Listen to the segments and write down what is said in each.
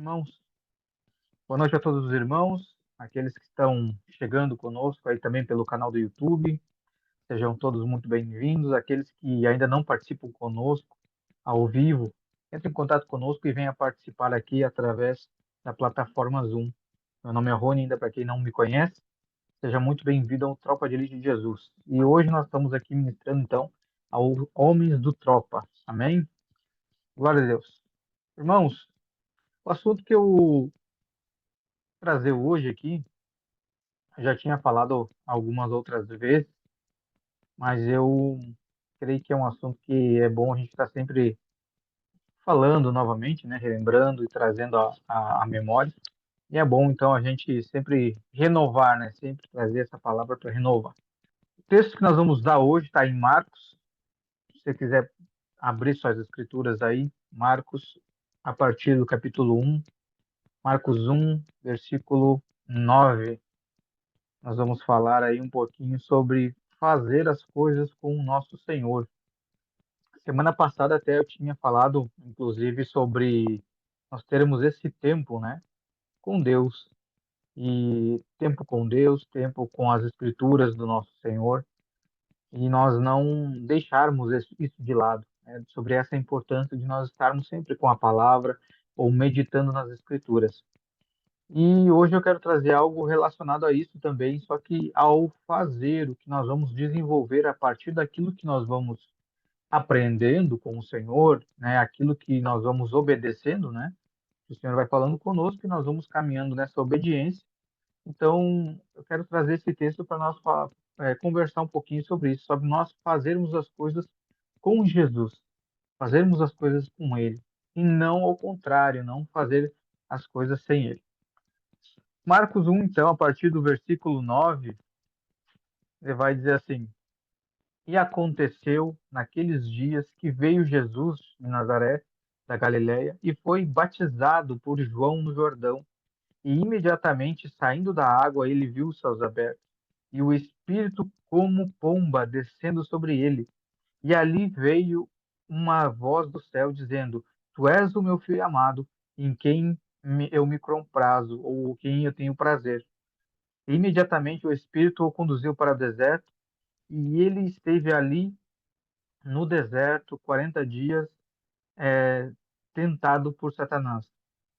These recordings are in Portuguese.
Irmãos, boa noite a todos os irmãos, aqueles que estão chegando conosco aí também pelo canal do YouTube. Sejam todos muito bem-vindos. Aqueles que ainda não participam conosco ao vivo, entre em contato conosco e venha participar aqui através da plataforma Zoom. Meu nome é Rony, ainda para quem não me conhece, seja muito bem-vindo ao Tropa de Elite de Jesus. E hoje nós estamos aqui ministrando então aos homens do Tropa. Amém? Glória a Deus. Irmãos, o assunto que eu vou trazer hoje aqui, já tinha falado algumas outras vezes, mas eu creio que é um assunto que é bom a gente estar sempre falando novamente, né, relembrando e trazendo a memória. E é bom, então, a gente sempre renovar, né, sempre trazer essa palavra para renovar. O texto que nós vamos dar hoje está em Marcos. Se você quiser abrir suas escrituras aí, Marcos, a partir do capítulo 1, Marcos 1, versículo 9. Nós vamos falar aí um pouquinho sobre fazer as coisas com o nosso Senhor. Semana passada até eu tinha falado, inclusive, sobre nós termos esse tempo, né, com Deus. E tempo com Deus, tempo com as Escrituras do nosso Senhor, e nós não deixarmos isso de lado, né, sobre essa importância de nós estarmos sempre com a palavra ou meditando nas Escrituras. E hoje eu quero trazer algo relacionado a isso também, só que ao fazer o que nós vamos desenvolver a partir daquilo que nós vamos aprendendo com o Senhor, né, aquilo que nós vamos obedecendo, né, o Senhor vai falando conosco e nós vamos caminhando nessa obediência. Então, eu quero trazer esse texto para nós conversar um pouquinho sobre isso, sobre nós fazermos as coisas com Jesus, fazermos as coisas com Ele, e não ao contrário, não fazer as coisas sem Ele. Marcos 1, então, a partir do versículo 9, ele vai dizer assim: E aconteceu naqueles dias que veio Jesus de Nazaré, da Galiléia, e foi batizado por João no Jordão. E imediatamente, saindo da água, ele viu os céus abertos, e o Espírito como pomba descendo sobre ele. E ali veio uma voz do céu dizendo: Tu és o meu filho amado, em quem eu me comprazo, ou quem eu tenho prazer. E imediatamente o Espírito o conduziu para o deserto, e ele esteve ali no deserto 40 dias, tentado por Satanás.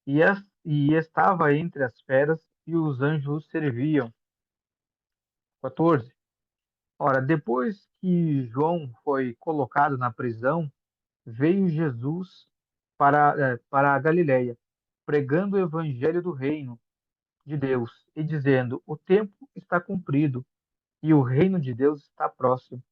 E estava entre as feras, e os anjos o serviam. 14. Ora, depois que João foi colocado na prisão, veio Jesus para a Galiléia, pregando o evangelho do reino de Deus e dizendo: O tempo está cumprido e o reino de Deus está próximo.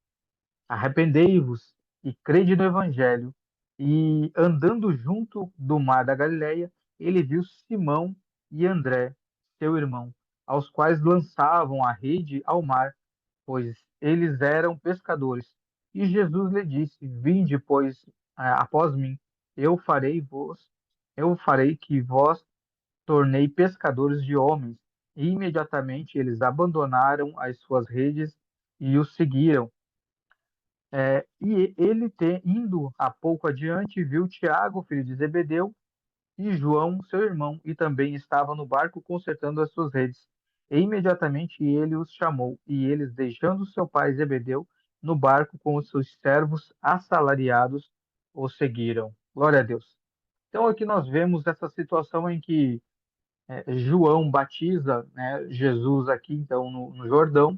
Arrependei-vos e crede no Evangelho. E andando junto do mar da Galileia, ele viu Simão e André, seu irmão, aos quais lançavam a rede ao mar, pois eles eram pescadores. E Jesus lhe disse: Vinde, pois, após mim, eu farei vos, eu farei que vós tornei pescadores de homens. E imediatamente eles abandonaram as suas redes e o seguiram. E ele, indo a pouco adiante, viu Tiago, filho de Zebedeu, e João, seu irmão, e também estava no barco consertando as suas redes. E imediatamente ele os chamou, e eles, deixando seu pai Zebedeu no barco com os seus servos assalariados, o seguiram. Glória a Deus. Então aqui nós vemos essa situação em que João batiza, né, Jesus aqui então no Jordão.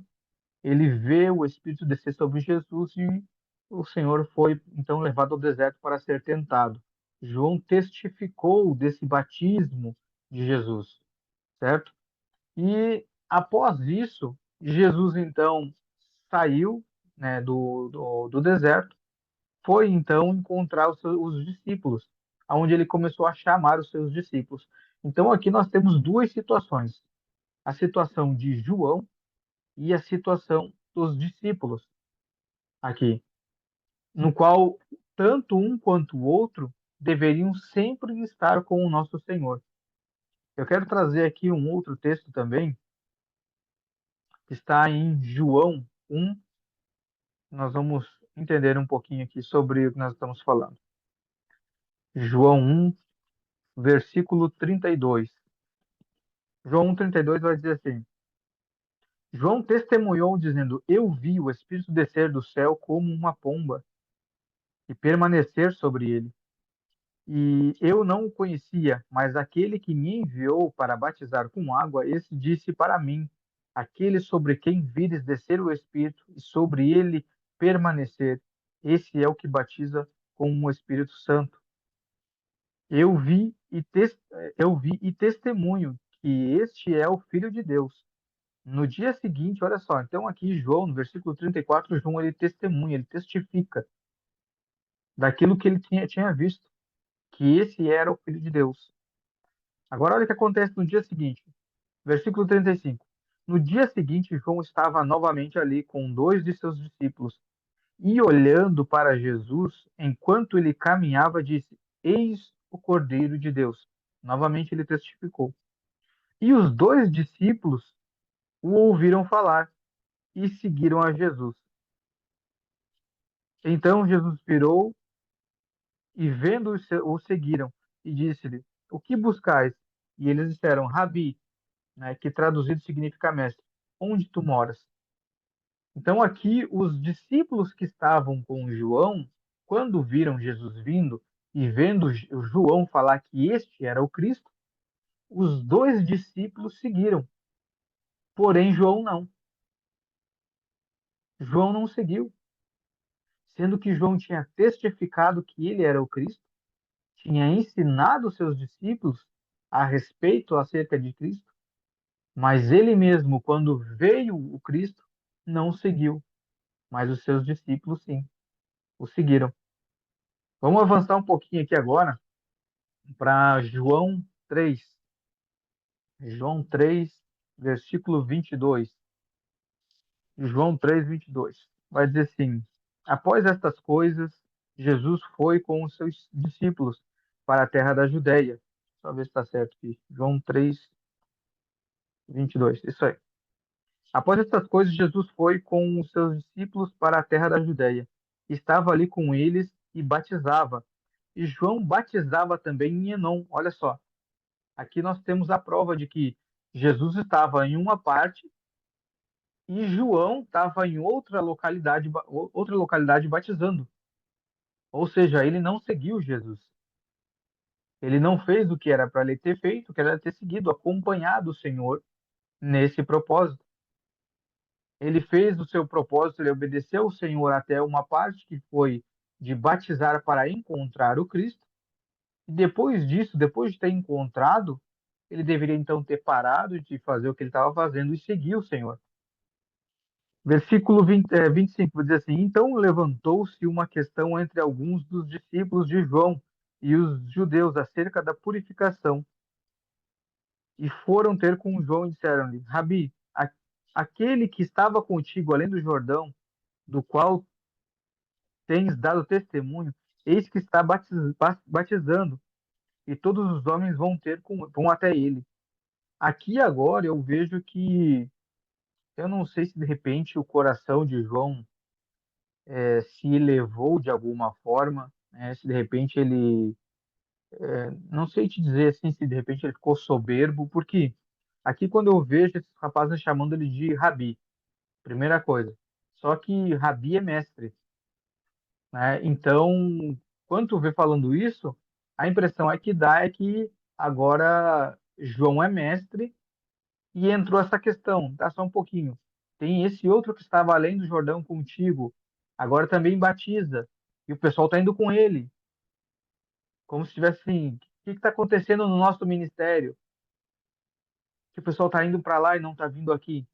Ele vê o Espírito descer sobre Jesus e o Senhor foi então levado ao deserto para ser tentado. João testificou desse batismo de Jesus, certo? E após isso, Jesus então saiu, né, do deserto, foi então encontrar os discípulos, aonde ele começou a chamar os seus discípulos. Então aqui nós temos duas situações: a situação de João e a situação dos discípulos aqui, no qual tanto um quanto o outro deveriam sempre estar com o nosso Senhor. Eu quero trazer aqui um outro texto também, que está em João 1. Nós vamos entender um pouquinho aqui sobre o que nós estamos falando. João 1, versículo 32. João 1,32 vai dizer assim: João testemunhou dizendo: Eu vi o Espírito descer do céu como uma pomba e permanecer sobre ele. E eu não o conhecia, mas aquele que me enviou para batizar com água, esse disse para mim: Aquele sobre quem vires descer o Espírito e sobre ele permanecer, esse é o que batiza com o Espírito Santo. Eu vi eu vi e testemunho que este é o Filho de Deus. No dia seguinte, olha só, então aqui João, no versículo 34, João ele testemunha, ele testifica daquilo que ele tinha visto, que esse era o Filho de Deus. Agora olha o que acontece no dia seguinte, versículo 35. No dia seguinte, João estava novamente ali com dois de seus discípulos e olhando para Jesus, enquanto ele caminhava, disse: Eis o Cordeiro de Deus. Novamente ele testificou. E os dois discípulos o ouviram falar e seguiram a Jesus. Então Jesus virou e vendo-os, o seguiram e disse-lhe: O que buscais? E eles disseram: Rabi, né, que traduzido significa mestre, onde tu moras? Então aqui os discípulos que estavam com João, quando viram Jesus vindo e vendo João falar que este era o Cristo, os dois discípulos seguiram. Porém João não. João não seguiu, sendo que João tinha testificado que ele era o Cristo, tinha ensinado seus discípulos a respeito acerca de Cristo, mas ele mesmo, quando veio o Cristo, não o seguiu, mas os seus discípulos sim, o seguiram. Vamos avançar um pouquinho aqui agora para João 3. João 3, versículo 22. João 3, 22. Vai dizer assim: Após estas coisas, Jesus foi com os seus discípulos para a terra da Judéia. Só ver se está certo aqui. João 3, 22. Isso aí. Após estas coisas, Jesus foi com os seus discípulos para a terra da Judéia. Estava ali com eles e batizava. E João batizava também em Enom. Olha só, aqui nós temos a prova de que Jesus estava em uma parte e João estava em outra localidade batizando. Ou seja, ele não seguiu Jesus. Ele não fez o que era para ele ter feito, que era ter seguido, acompanhado o Senhor nesse propósito. Ele fez o seu propósito, ele obedeceu o Senhor até uma parte que foi de batizar para encontrar o Cristo. E depois disso, depois de ter encontrado, ele deveria então ter parado de fazer o que ele estava fazendo e seguir o Senhor. Versículo 25 vai dizer assim: Então levantou-se uma questão entre alguns dos discípulos de João e os judeus acerca da purificação. E foram ter com João e disseram-lhe: Rabi, aquele que estava contigo além do Jordão, do qual tens dado testemunho, eis que está batizando, e todos os homens vão até ele. Aqui agora eu vejo que, eu não sei se de repente o coração de João se elevou de alguma forma, né? Se de repente ele, não sei te dizer assim, se de repente ele ficou soberbo, porque aqui quando eu vejo esses rapazes chamando ele de Rabi, primeira coisa, só que Rabi é mestre, né? Então, quando tu vê falando isso, a impressão é que dá é que agora João é mestre e entrou essa questão, tá só um pouquinho. Tem esse outro que estava além do Jordão contigo, agora também batiza, e o pessoal está indo com ele, como se tivesse assim, o que está acontecendo no nosso ministério? Que o pessoal está indo para lá e não está vindo aqui.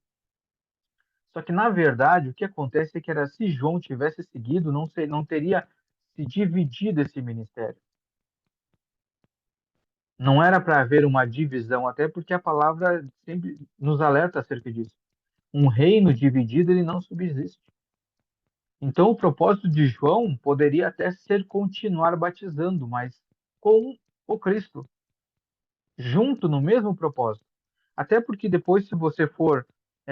Só que, na verdade, o que acontece é que era se João tivesse seguido, não teria se dividido esse ministério. Não era para haver uma divisão, até porque a palavra sempre nos alerta acerca disso. Um reino dividido, ele não subsiste. Então, o propósito de João poderia até ser continuar batizando, mas com o Cristo, junto no mesmo propósito. Até porque depois, se você for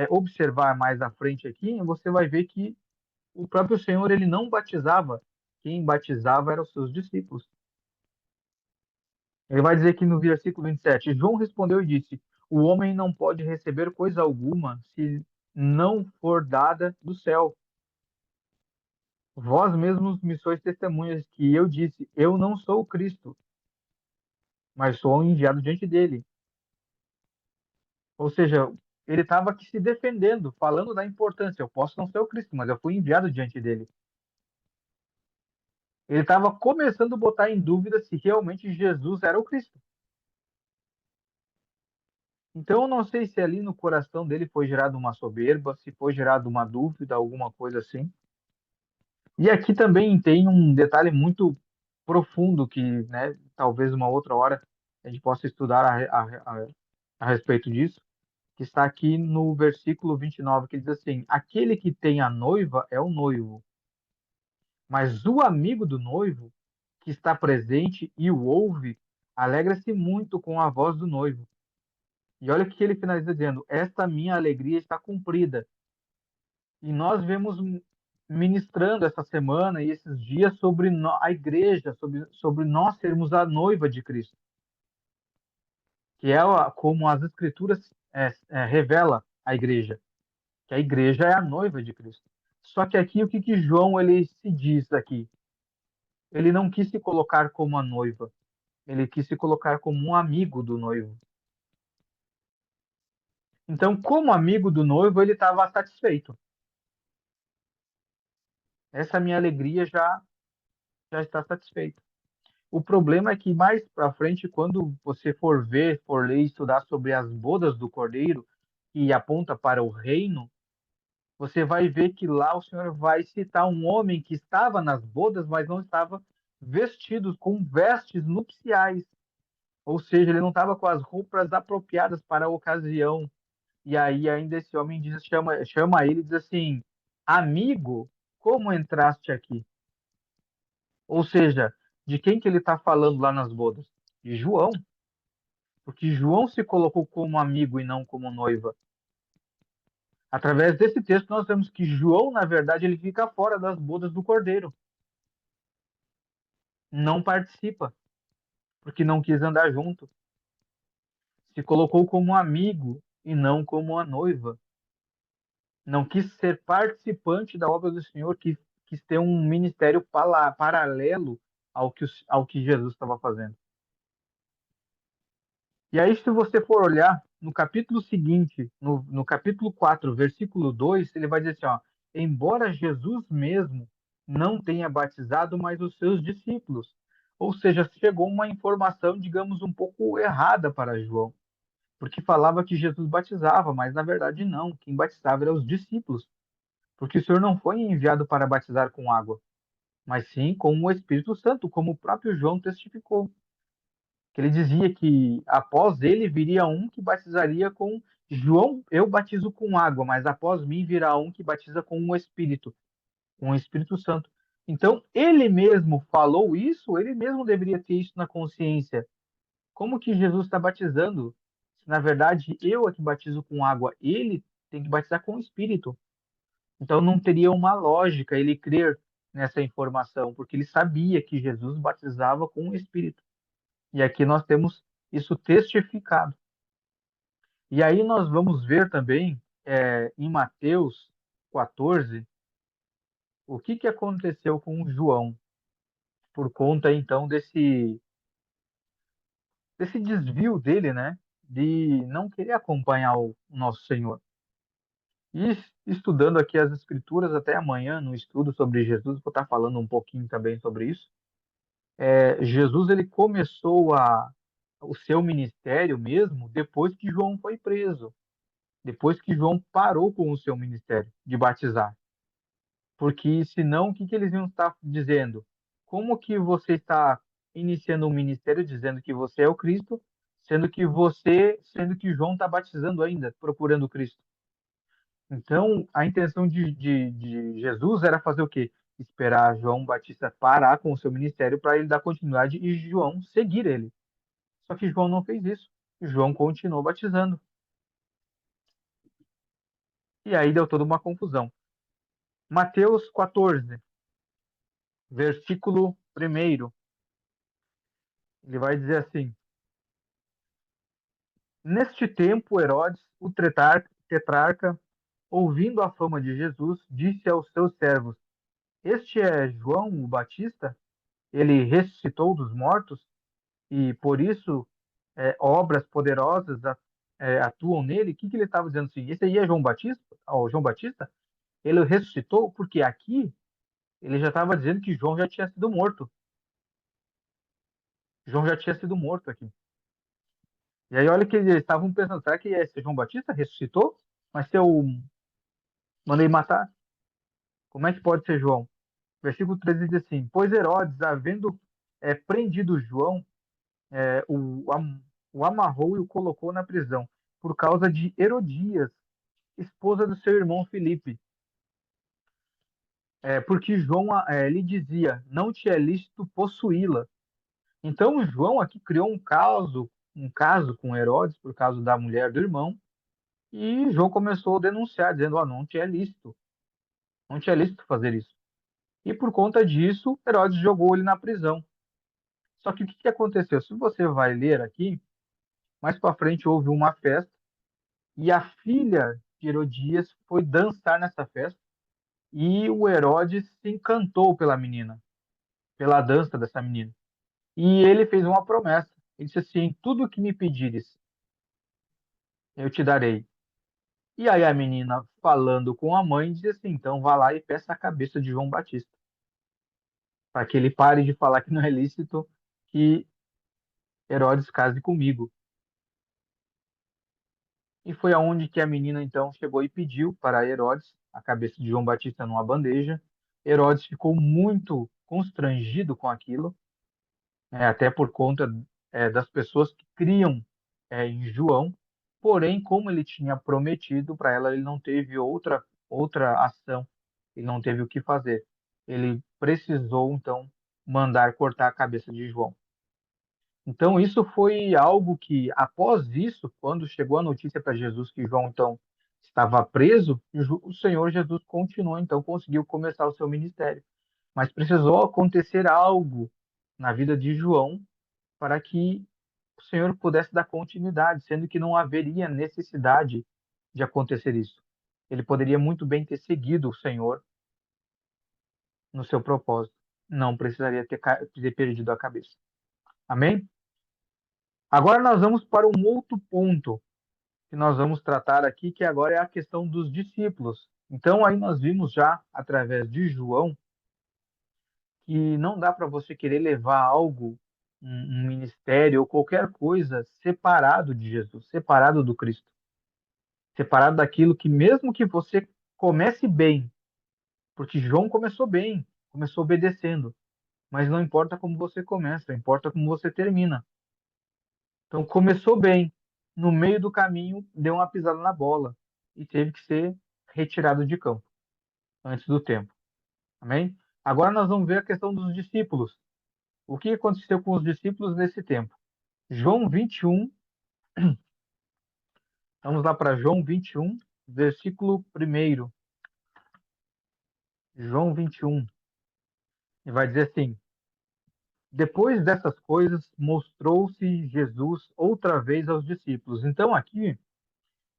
observar mais à frente aqui, você vai ver que o próprio Senhor ele não batizava. Quem batizava eram os seus discípulos. Ele vai dizer que no versículo 27, João respondeu e disse: O homem não pode receber coisa alguma se não for dada do céu. Vós mesmos me sois testemunhas que eu disse: Eu não sou o Cristo, mas sou o enviado diante dele. Ou seja, ele estava aqui se defendendo, falando da importância. Eu posso não ser o Cristo, mas eu fui enviado diante dele. Ele estava começando a botar em dúvida se realmente Jesus era o Cristo. Então, eu não sei se ali no coração dele foi gerada uma soberba, se foi gerada uma dúvida, alguma coisa assim. E aqui também tem um detalhe muito profundo que, né, talvez uma outra hora a gente possa estudar a respeito disso, que está aqui no versículo 29, que diz assim: Aquele que tem a noiva é o noivo, mas o amigo do noivo, que está presente e o ouve, alegra-se muito com a voz do noivo. E olha o que ele finaliza dizendo: Esta minha alegria está cumprida. E nós vemos ministrando essa semana e esses dias sobre a igreja, sobre nós sermos a noiva de Cristo, que é como as Escrituras revela a igreja, que a igreja é a noiva de Cristo. Só que aqui o que, que João ele se diz aqui? Ele não quis se colocar como a noiva, ele quis se colocar como um amigo do noivo. Então, como amigo do noivo, ele estava satisfeito. Essa minha alegria já está satisfeita. O problema é que mais para frente, quando você for ver, for ler e estudar sobre as bodas do Cordeiro, que aponta para o reino, você vai ver que lá o Senhor vai citar um homem que estava nas bodas, mas não estava vestido com vestes nupciais. Ou seja, ele não estava com as roupas apropriadas para a ocasião. E aí ainda esse homem chama ele e diz assim: Amigo, como entraste aqui? Ou seja, de quem que ele está falando lá nas bodas? De João, porque João se colocou como amigo e não como noiva. Através desse texto, nós vemos que João, na verdade, ele fica fora das bodas do Cordeiro, não participa, porque não quis andar junto, se colocou como amigo e não como a noiva, não quis ser participante da obra do Senhor, que quis ter um ministério paralelo ao que Jesus estava fazendo. E aí, se você for olhar no capítulo seguinte, no capítulo 4, versículo 2, ele vai dizer assim, ó, embora Jesus mesmo não tenha batizado, mas os seus discípulos. Ou seja, chegou uma informação, digamos, um pouco errada para João, porque falava que Jesus batizava, mas na verdade não, quem batizava eram os discípulos, porque o Senhor não foi enviado para batizar com água, mas sim com o Espírito Santo, como o próprio João testificou que ele dizia que após ele viria um que batizaria com João, eu batizo com água, mas após mim virá um que batiza com o Espírito, com o Espírito Santo. Então, ele mesmo falou isso, ele mesmo deveria ter isso na consciência. Como que Jesus está batizando? Se, na verdade, eu é que batizo com água, ele tem que batizar com o Espírito. Então, não teria uma lógica ele crer nessa informação, porque ele sabia que Jesus batizava com o Espírito. E aqui nós temos isso testificado. E aí nós vamos ver também em Mateus 14 o que, que aconteceu com João por conta então desse desvio dele, né, de não querer acompanhar o nosso Senhor. E estudando aqui as Escrituras até amanhã no estudo sobre Jesus, vou estar falando um pouquinho também sobre isso. Jesus ele começou o seu ministério mesmo depois que João foi preso. Depois que João parou com o seu ministério de batizar. Porque senão, o que, que eles iam estar dizendo? Como que você está iniciando um ministério dizendo que você é o Cristo, sendo que João está batizando ainda, procurando o Cristo? Então, a intenção de Jesus era fazer o quê? Esperar João Batista parar com o seu ministério para ele dar continuidade e João seguir ele. Só que João não fez isso. João continuou batizando. E aí deu toda uma confusão. Mateus 14, versículo 1. Ele vai dizer assim: Neste tempo, Herodes, o tetrarca, ouvindo a fama de Jesus, disse aos seus servos: Este é João o Batista? Ele ressuscitou dos mortos e por isso obras poderosas atuam nele. O que ele estava dizendo assim? Esse aí é João Batista? Ó, João Batista? Ele ressuscitou porque aqui ele já estava dizendo que João já tinha sido morto. João já tinha sido morto aqui. E aí olha que eles estavam pensando, será que esse João Batista ressuscitou? Mas se eu mandei matar, como é que pode ser João? Versículo 13 diz assim: Pois Herodes, havendo prendido João, é, o, am- o amarrou e o colocou na prisão, por causa de Herodias, esposa do seu irmão Filipe. Porque João lhe dizia: Não te é lícito possuí-la. Então João aqui criou um caso com Herodes por causa da mulher do irmão, e João começou a denunciar, dizendo: não te é lícito, não te é lícito fazer isso. E por conta disso, Herodes jogou ele na prisão. Só que o que que aconteceu? Se você vai ler aqui, mais para frente houve uma festa e a filha de Herodias foi dançar nessa festa e o Herodes se encantou pela menina, pela dança dessa menina. E ele fez uma promessa. Ele disse assim: Tudo o que me pedires, eu te darei. E aí a menina, falando com a mãe, disse assim: Então vá lá e peça a cabeça de João Batista, para que ele pare de falar que não é lícito que Herodes case comigo. E foi aonde que a menina então chegou e pediu para Herodes a cabeça de João Batista numa bandeja. Herodes ficou muito constrangido com aquilo, até por conta das pessoas que criam em João. Porém, como ele tinha prometido para ela, ele não teve outra ação, ele não teve o que fazer. Ele precisou então mandar cortar a cabeça de João. Então, isso foi algo que, após isso, quando chegou a notícia para Jesus que João, então, estava preso, o Senhor Jesus continuou, então, conseguiu começar o seu ministério. Mas precisou acontecer algo na vida de João para que o Senhor pudesse dar continuidade, sendo que não haveria necessidade de acontecer isso. Ele poderia muito bem ter seguido o Senhor no seu propósito. Não precisaria ter perdido a cabeça. Amém? Agora nós vamos para um outro ponto que nós vamos tratar aqui, que agora é a questão dos discípulos. Então, aí nós vimos já, através de João, que não dá para você querer levar algo, um ministério ou qualquer coisa separado de Jesus, separado do Cristo, separado daquilo que, mesmo que você comece bem, porque João começou bem, começou obedecendo, mas não importa como você começa, importa como você termina. Então, começou bem, no meio do caminho, deu uma pisada na bola e teve que ser retirado de campo antes do tempo. Amém? Agora nós vamos ver a questão dos discípulos. O que aconteceu com os discípulos nesse tempo? João 21, vamos lá para João 21, versículo 1. João 21, e vai dizer assim: Depois dessas coisas, mostrou-se Jesus outra vez aos discípulos. Então, aqui, o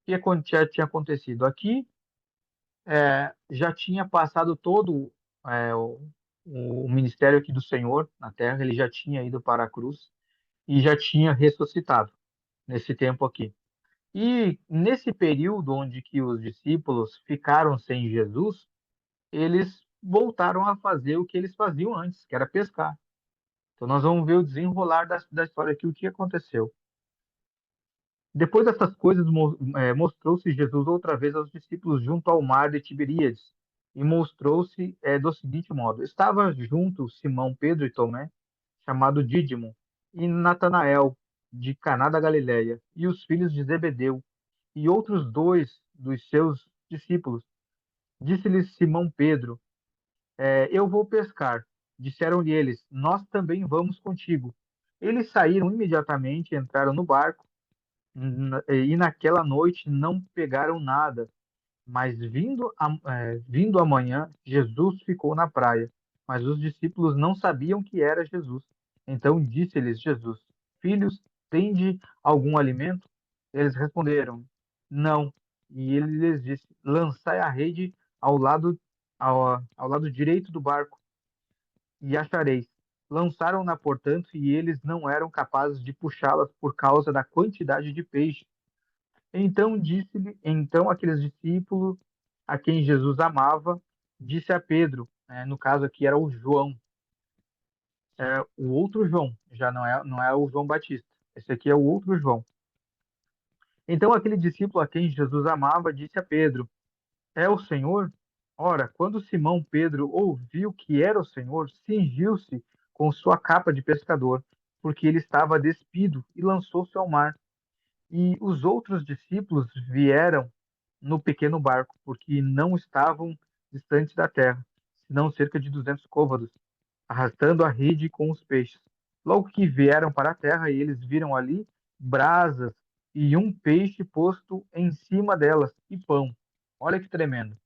que tinha acontecido? Aqui já tinha passado todo é, o, o ministério aqui do Senhor na terra, ele já tinha ido para a cruz e já tinha ressuscitado nesse tempo aqui. E nesse período onde que os discípulos ficaram sem Jesus, eles voltaram a fazer o que eles faziam antes, que era pescar. Então nós vamos ver o desenrolar da história aqui, o que aconteceu. Depois dessas coisas, mostrou-se Jesus outra vez aos discípulos junto ao mar de Tiberíades, e mostrou-se do seguinte modo: estava junto Simão, Pedro e Tomé, chamado Dídimo, e Natanael, de Caná da Galileia, e os filhos de Zebedeu, e outros dois dos seus discípulos. Disse-lhes Simão Pedro: Eu vou pescar. Disseram-lhe eles: Nós também vamos contigo. Eles saíram imediatamente, entraram no barco e naquela noite não pegaram nada, mas vindo amanhã, Jesus ficou na praia, mas os discípulos não sabiam que era Jesus. Então disse-lhes Jesus: Filhos, tende algum alimento? Eles responderam: Não. E ele lhes disse: Lançai a rede ao lado ao lado direito do barco e achareis. Lançaram-na, portanto, e eles não eram capazes de puxá-las por causa da quantidade de peixe. Então aqueles discípulos a quem Jesus amava, disse a Pedro, no caso aqui era o João, o outro João, já não é o João Batista. Esse aqui é o outro João. Então aquele discípulo a quem Jesus amava disse a Pedro: É o Senhor? Ora, quando Simão Pedro ouviu que era o Senhor, cingiu-se com sua capa de pescador, porque ele estava despido, e lançou-se ao mar. E os outros discípulos vieram no pequeno barco, porque não estavam distantes da terra, senão cerca de 200 côvados, arrastando a rede com os peixes. Logo que vieram para a terra, eles viram ali brasas e um peixe posto em cima delas e pão. Olha que tremendo.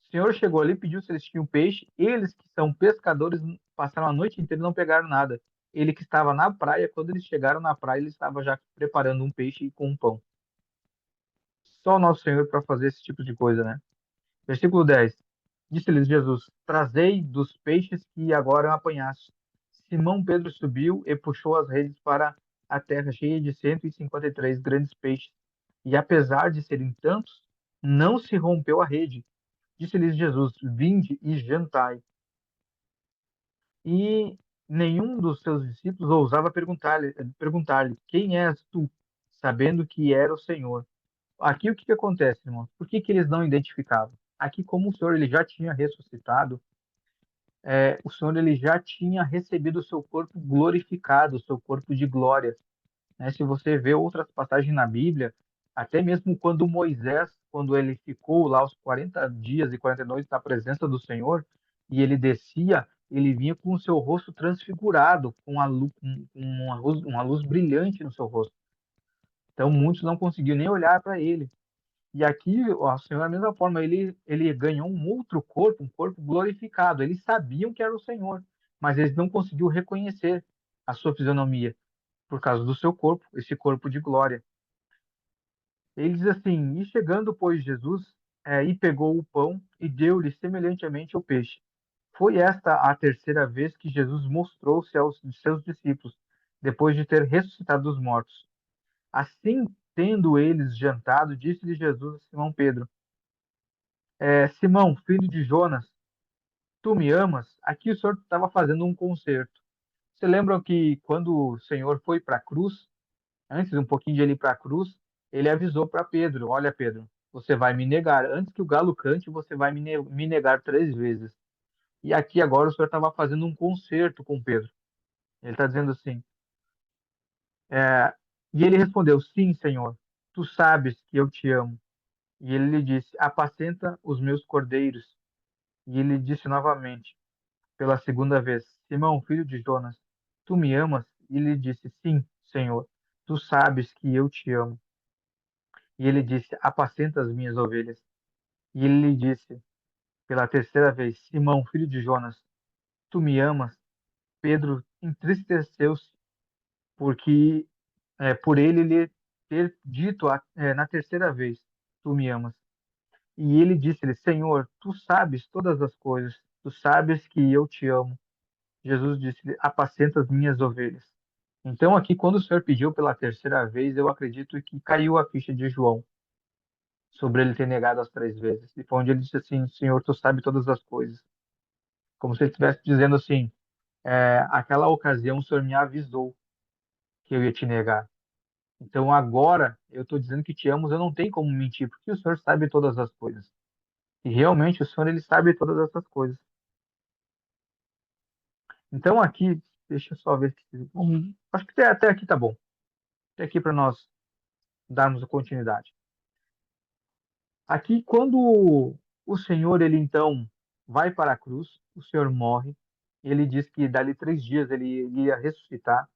O Senhor chegou ali, pediu se eles tinham peixe. Eles que são pescadores passaram a noite inteira e não pegaram nada. Ele que estava na praia, quando eles chegaram na praia, ele estava já preparando um peixe com um pão. Só o nosso Senhor para fazer esse tipo de coisa, né? Versículo 10. Disse-lhes Jesus: Trazei dos peixes que agora apanhaste. Simão Pedro subiu e puxou as redes para a terra, cheia de 153 grandes peixes. E apesar de serem tantos, não se rompeu a rede. Disse-lhes Jesus: Vinde e jantai. E nenhum dos seus discípulos ousava perguntar-lhe: Quem és tu? Sabendo que era o Senhor. Aqui o que que acontece, irmãos? Por que que eles não identificavam? Aqui, como o Senhor ele já tinha ressuscitado, o Senhor ele já tinha recebido o seu corpo glorificado, o seu corpo de glória, né? Se você vê outras passagens na Bíblia, até mesmo quando Moisés, quando ele ficou lá os 40 dias e 40 noites na presença do Senhor, e ele descia, ele vinha com o seu rosto transfigurado, com uma luz brilhante no seu rosto. Então muitos não conseguiam nem olhar para ele. E aqui o Senhor, da mesma forma, ele ganhou um outro corpo, um corpo glorificado. Eles sabiam que era o Senhor, mas eles não conseguiam reconhecer a sua fisionomia por causa do seu corpo, esse corpo de glória. Ele diz assim: E chegando, pois, Jesus, e pegou o pão e deu-lhe semelhantemente o peixe. Foi esta a terceira vez que Jesus mostrou-se aos seus discípulos, depois de ter ressuscitado dos mortos. Assim, tendo eles jantado, disse-lhe Jesus a Simão Pedro: Simão, filho de Jonas, tu me amas? Aqui o Senhor estava fazendo um concerto. Você lembra que quando o Senhor foi para a cruz, antes um pouquinho de ele ir para a cruz, ele avisou para Pedro: Olha, Pedro, você vai me negar. Antes que o galo cante, você vai me negar 3 vezes. E aqui agora o Senhor estava fazendo um concerto com Pedro. Ele está dizendo assim: é, E ele respondeu: Sim, Senhor, tu sabes que eu te amo. E ele lhe disse: Apacenta os meus cordeiros. E ele disse novamente, pela segunda vez: Simão, filho de Jonas, tu me amas? E ele disse: Sim, Senhor, tu sabes que eu te amo. E ele disse: Apacenta as minhas ovelhas. E ele lhe disse pela terceira vez: Simão, filho de Jonas, tu me amas? Pedro entristeceu-se porque por ele lhe ter dito na terceira vez: Tu me amas. E ele disse-lhe: Senhor, tu sabes todas as coisas, tu sabes que eu te amo. Jesus disse-lhe: Apacenta as minhas ovelhas. Então, aqui, quando o Senhor pediu pela terceira vez, eu acredito que caiu a ficha de João sobre ele ter negado as 3 vezes. E foi onde ele disse assim: Senhor, tu sabe todas as coisas. Como se ele estivesse dizendo assim: aquela ocasião o Senhor me avisou que eu ia te negar. Então, agora eu estou dizendo que te amo, eu não tenho como mentir, porque o Senhor sabe todas as coisas. E realmente o Senhor ele sabe todas essas coisas. Então, aqui, deixa eu só ver. Acho que até aqui tá bom. Até aqui para nós darmos continuidade. Aqui, quando o Senhor, ele então vai para a cruz, o Senhor morre, ele diz que dali 3 dias ele iria ressuscitar.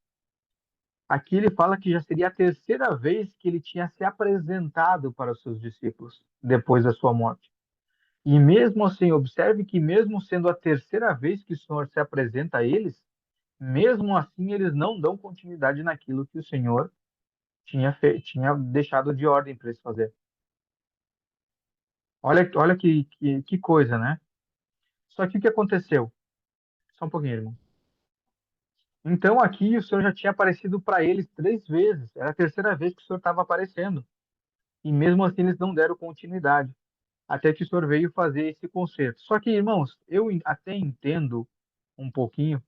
Aqui ele fala que já seria a terceira vez que ele tinha se apresentado para os seus discípulos depois da sua morte. E mesmo assim, observe que mesmo sendo a terceira vez que o Senhor se apresenta a eles, Mesmo assim, eles não dão continuidade naquilo que o Senhor tinha deixado de ordem para eles fazer. Olha que coisa, né? Só que o que aconteceu? Só um pouquinho, irmão. Então aqui o Senhor já tinha aparecido para eles 3 vezes. Era a terceira vez que o Senhor estava aparecendo. E mesmo assim eles não deram continuidade. Até que o Senhor veio fazer esse conserto. Só que, irmãos, até entendo um pouquinho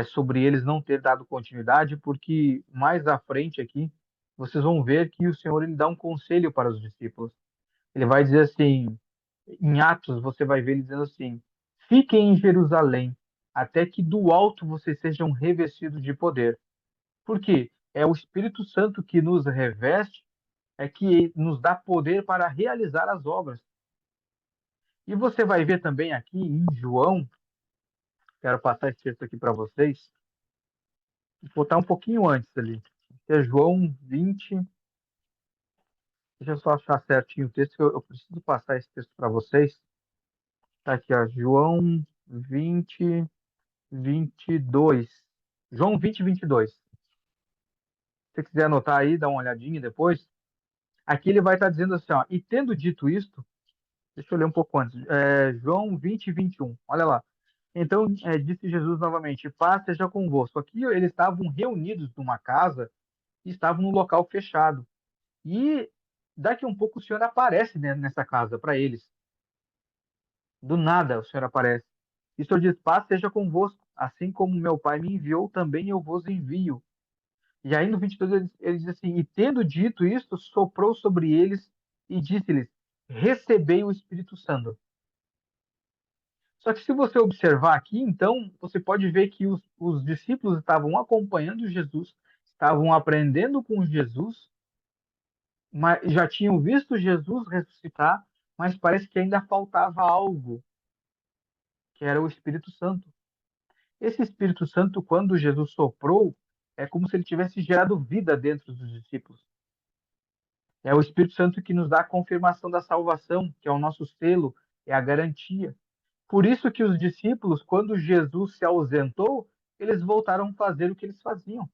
sobre eles não ter dado continuidade, porque mais à frente aqui vocês vão ver que o Senhor ele dá um conselho para os discípulos. Ele vai dizer assim, em Atos você vai ver ele dizendo assim: fiquem em Jerusalém, até que do alto vocês sejam revestidos de poder. Por quê? É o Espírito Santo que nos reveste, é que nos dá poder para realizar as obras. E você vai ver também aqui em João, quero passar esse texto aqui para vocês, vou botar um pouquinho antes ali, que é João 20. Deixa eu só achar certinho o texto, que eu preciso passar esse texto para vocês. Tá aqui, ó, João 20, 22. João 20, 22. Se você quiser anotar aí, dá uma olhadinha depois. Aqui ele vai estar dizendo assim, ó, e tendo dito isto, deixa eu ler um pouco antes, João 20, 21. Olha lá. Então disse Jesus novamente: paz seja convosco. Aqui eles estavam reunidos numa casa e estavam num local fechado. E daqui um pouco o Senhor aparece, né, nessa casa para eles. Do nada o Senhor aparece. E o Senhor diz: paz seja convosco. Assim como meu Pai me enviou, também eu vos envio. E aí no 22 ele diz assim: e tendo dito isto, soprou sobre eles e disse-lhes: recebei o Espírito Santo. Só que se você observar aqui, então, você pode ver que os discípulos estavam acompanhando Jesus, estavam aprendendo com Jesus, mas já tinham visto Jesus ressuscitar, mas parece que ainda faltava algo, que era o Espírito Santo. Esse Espírito Santo, quando Jesus soprou, é como se ele tivesse gerado vida dentro dos discípulos. É o Espírito Santo que nos dá a confirmação da salvação, que é o nosso selo, é a garantia. Por isso que os discípulos, quando Jesus se ausentou, eles voltaram a fazer o que eles faziam.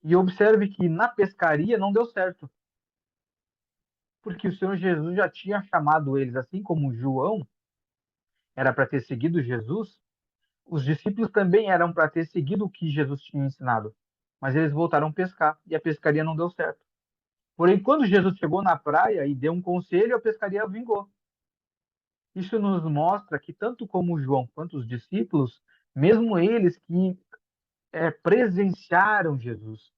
E observe que na pescaria não deu certo, porque o Senhor Jesus já tinha chamado eles, assim como João era para ter seguido Jesus, os discípulos também eram para ter seguido o que Jesus tinha ensinado. Mas eles voltaram a pescar e a pescaria não deu certo. Porém, quando Jesus chegou na praia e deu um conselho, a pescaria vingou. Isso nos mostra que tanto como João quanto os discípulos, mesmo eles que presenciaram Jesus,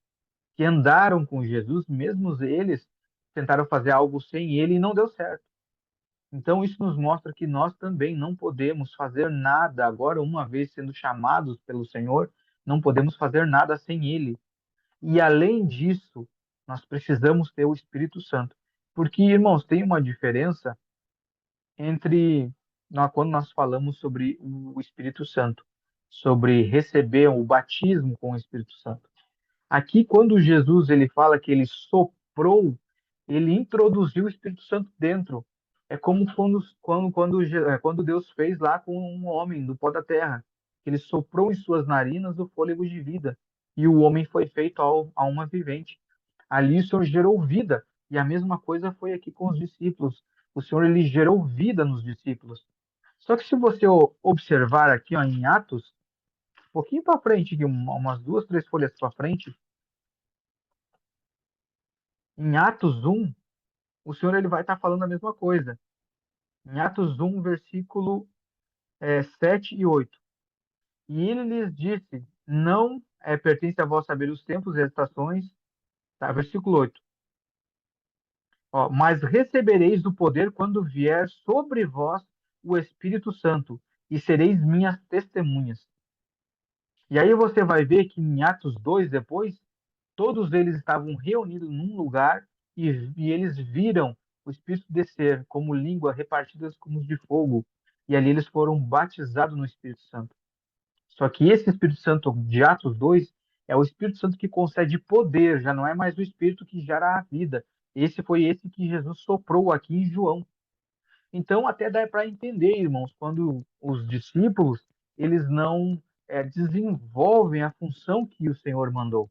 que andaram com Jesus, mesmo eles tentaram fazer algo sem ele e não deu certo. Então isso nos mostra que nós também não podemos fazer nada agora, uma vez sendo chamados pelo Senhor, não podemos fazer nada sem ele. E além disso, nós precisamos ter o Espírito Santo. Porque, irmãos, tem uma diferença entre quando nós falamos sobre o Espírito Santo, sobre receber o batismo com o Espírito Santo. Aqui, quando Jesus ele fala que ele soprou, ele introduziu o Espírito Santo dentro. É como quando Deus fez lá com um homem do pó da terra. Ele soprou em suas narinas o fôlego de vida. E o homem foi feito a uma vivente. Ali o Senhor gerou vida. E a mesma coisa foi aqui com os discípulos. O Senhor ele gerou vida nos discípulos. Só que se você observar aqui ó, em Atos, um pouquinho para frente, aqui, umas 2, 3 folhas para frente, em Atos 1, o Senhor ele vai estar falando a mesma coisa. Em Atos 1, versículo 7 e 8. E ele lhes disse: não pertence a vós saber os tempos e as estações. Tá? Versículo 8. Ó, mas recebereis o poder quando vier sobre vós o Espírito Santo, e sereis minhas testemunhas. E aí você vai ver que em Atos 2, depois, todos eles estavam reunidos num lugar e eles viram o Espírito descer como língua repartidas como de fogo. E ali eles foram batizados no Espírito Santo. Só que esse Espírito Santo de Atos 2 é o Espírito Santo que concede poder, já não é mais o Espírito que gera a vida. Esse que Jesus soprou aqui em João. Então até dá para entender, irmãos, quando os discípulos eles não desenvolvem a função que o Senhor mandou,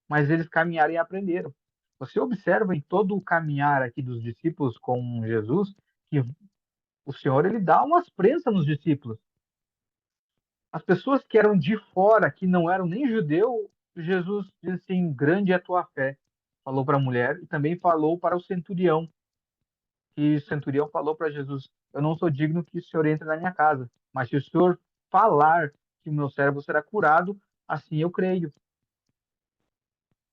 mas eles caminharam e aprenderam. Você observa em todo o caminhar aqui dos discípulos com Jesus que o Senhor ele dá umas prensas nos discípulos. As pessoas que eram de fora, que não eram nem judeu, Jesus disse assim: grande é a tua fé. Falou para a mulher e também falou para o centurião. E o centurião falou para Jesus: eu não sou digno que o Senhor entre na minha casa, mas se o Senhor falar que o meu servo será curado, assim eu creio.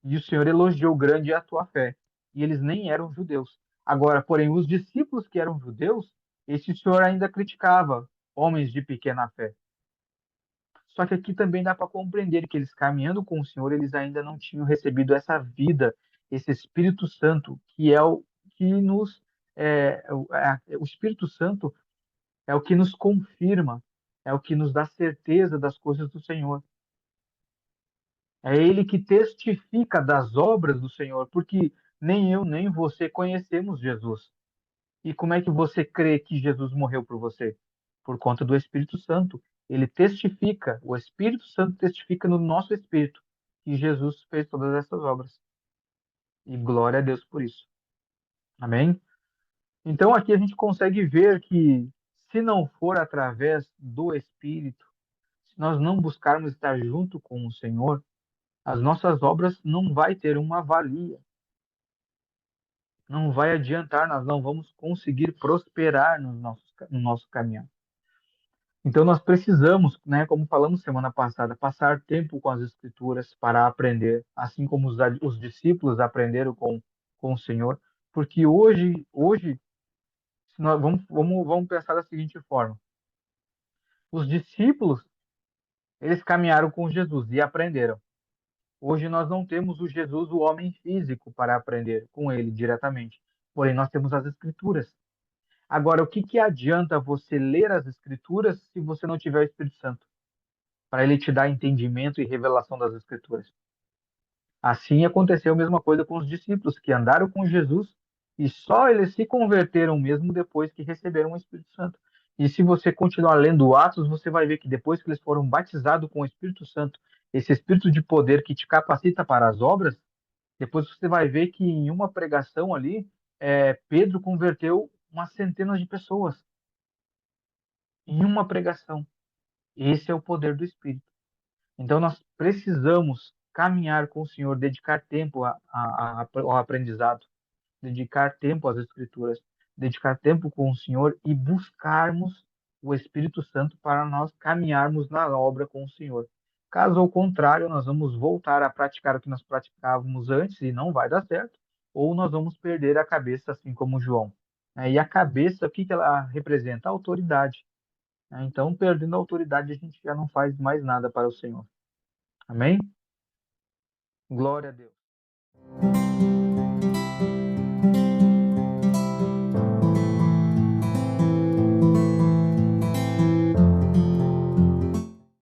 E o Senhor elogiou: grande é a tua fé. E eles nem eram judeus. Agora, porém, os discípulos que eram judeus, esse Senhor ainda criticava, homens de pequena fé. Só que aqui também dá para compreender que eles caminhando com o Senhor, eles ainda não tinham recebido essa vida, esse Espírito Santo, que é o que nos o Espírito Santo é o que nos confirma, é o que nos dá certeza das coisas do Senhor. É ele que testifica das obras do Senhor, porque nem eu nem você conhecemos Jesus. E como é que você crê que Jesus morreu por você? Por conta do Espírito Santo. Ele testifica, o Espírito Santo testifica no nosso espírito que Jesus fez todas essas obras. E glória a Deus por isso. Amém? Então aqui a gente consegue ver que se não for através do Espírito, se nós não buscarmos estar junto com o Senhor, as nossas obras não vai ter uma valia, não vai adiantar, nós não vamos conseguir prosperar no nosso caminho. Então nós precisamos, né, como falamos semana passada, passar tempo com as Escrituras para aprender, assim como os discípulos aprenderam com o Senhor, porque hoje se nós vamos pensar da seguinte forma: os discípulos eles caminharam com Jesus e aprenderam. Hoje nós não temos o Jesus, o homem físico, para aprender com ele diretamente. Porém, nós temos as Escrituras. Agora, o que que adianta você ler as Escrituras se você não tiver o Espírito Santo? Para ele te dar entendimento e revelação das Escrituras. Assim aconteceu a mesma coisa com os discípulos que andaram com Jesus e só eles se converteram mesmo depois que receberam o Espírito Santo. E se você continuar lendo Atos, você vai ver que depois que eles foram batizados com o Espírito Santo, esse Espírito de poder que te capacita para as obras, depois você vai ver que em uma pregação ali, Pedro converteu umas centenas de pessoas em uma pregação. Esse é o poder do Espírito. Então, nós precisamos caminhar com o Senhor, dedicar tempo ao aprendizado, dedicar tempo às Escrituras, dedicar tempo com o Senhor e buscarmos o Espírito Santo para nós caminharmos na obra com o Senhor. Caso ao contrário, nós vamos voltar a praticar o que nós praticávamos antes e não vai dar certo, ou nós vamos perder a cabeça, assim como João. E a cabeça, o que que ela representa? A autoridade. Então, perdendo a autoridade, a gente já não faz mais nada para o Senhor. Amém? Glória a Deus.